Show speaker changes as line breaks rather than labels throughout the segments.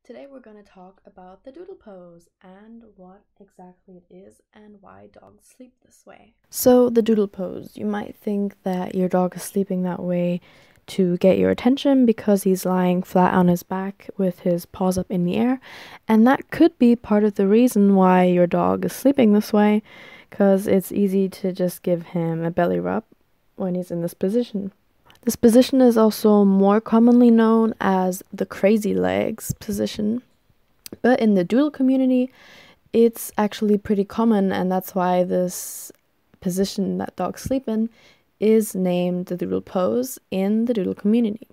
Today we're going to talk about the doodle pose and what exactly it is and why dogs sleep this way. So the doodle pose, you might think that your dog is sleeping that way to get your attention because he's lying flat on his back with his paws up in the air, and that could be part of the reason why your dog is sleeping this way, because it's easy to just give him a belly rub when he's in this position. This position is also more commonly known as the crazy legs position, but in the doodle community, it's actually pretty common, and that's why this position that dogs sleep in is named the doodle pose in the doodle community.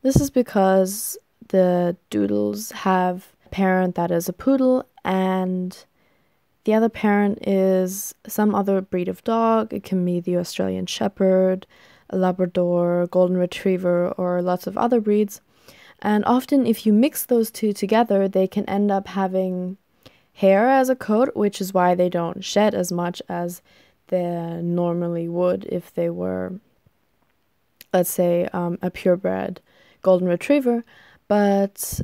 This is because the doodles have a parent that is a poodle, and the other parent is some other breed of dog. It can be the Australian Shepherd, a Labrador, Golden Retriever, or lots of other breeds. And often if you mix those two together, they can end up having hair as a coat, which is why they don't shed as much as they normally would if they were, let's say, a purebred Golden Retriever. But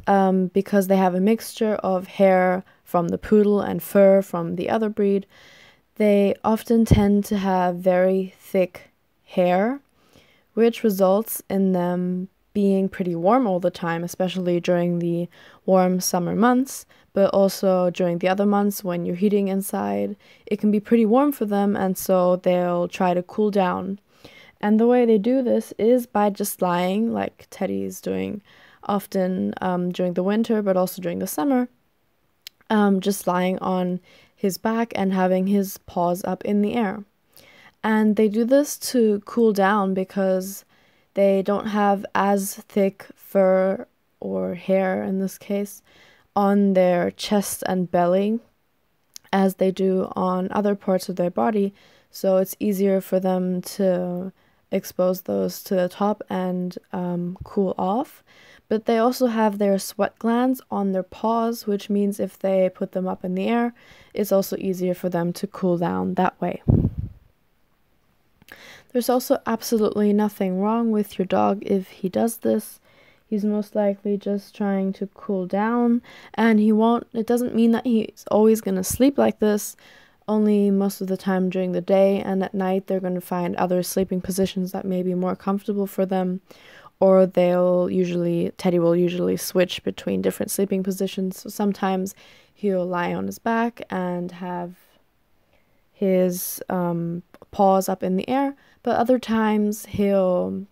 because they have a mixture of hair from the poodle and fur from the other breed, they often tend to have very thick hair, which results in them being pretty warm all the time, especially during the warm summer months, but also during the other months when you're heating inside. It can be pretty warm for them, and so they'll try to cool down. And the way they do this is by just lying, like Teddy's doing often during the winter, but also during the summer, just lying on his back and having his paws up in the air. And they do this to cool down because they don't have as thick fur or hair, in this case, on their chest and belly as they do on other parts of their body. So it's easier for them to expose those to the top and cool off. But they also have their sweat glands on their paws, which means if they put them up in the air, it's also easier for them to cool down that way. There's also absolutely nothing wrong with your dog if he does this. He's most likely just trying to cool down, and it doesn't mean that he's always going to sleep like this, only most of the time during the day, and at night they're going to find other sleeping positions that may be more comfortable for them. Or Teddy will usually switch between different sleeping positions. So sometimes he'll lie on his back and have his paws up in the air, but other times he'll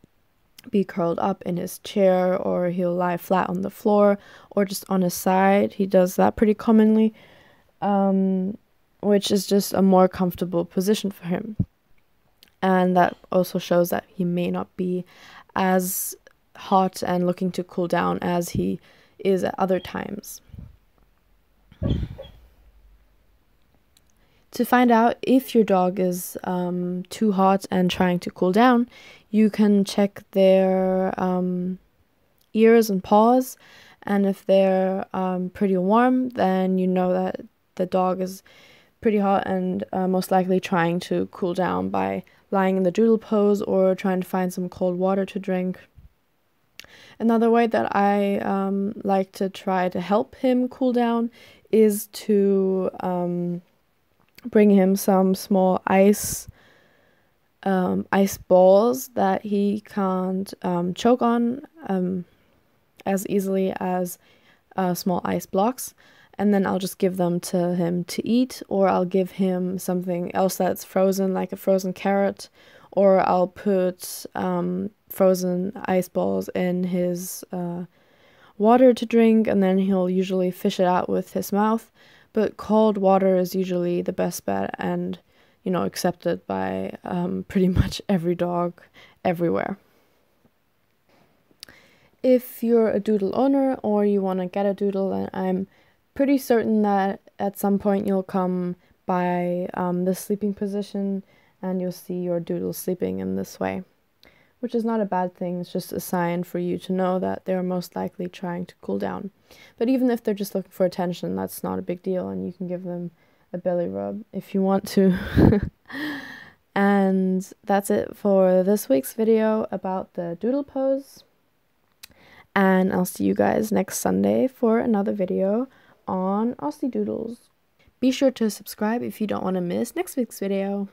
be curled up in his chair, or he'll lie flat on the floor, or just on his side. He does that pretty commonly, which is just a more comfortable position for him. And that also shows that he may not be as hot and looking to cool down as he is at other times. To find out if your dog is too hot and trying to cool down, you can check their ears and paws, and if they're pretty warm, then you know that the dog is pretty hot and most likely trying to cool down by lying in the doodle pose or trying to find some cold water to drink. Another way that I like to try to help him cool down is to bring him some small ice balls that he can't choke on as easily as small ice blocks. And then I'll just give them to him to eat, or I'll give him something else that's frozen, like a frozen carrot, or I'll put frozen ice balls in his water to drink, and then he'll usually fish it out with his mouth. But cold water is usually the best bet and, accepted by pretty much every dog everywhere. If you're a doodle owner or you want to get a doodle, then I'm pretty certain that at some point you'll come by this sleeping position and you'll see your doodle sleeping in this way, which is not a bad thing. It's just a sign for you to know that they're most likely trying to cool down. But even if they're just looking for attention, that's not a big deal, and you can give them a belly rub if you want to. And that's it for this week's video about the doodle pose. And I'll see you guys next Sunday for another video on Aussie Doodles. Be sure to subscribe if you don't want to miss next week's video.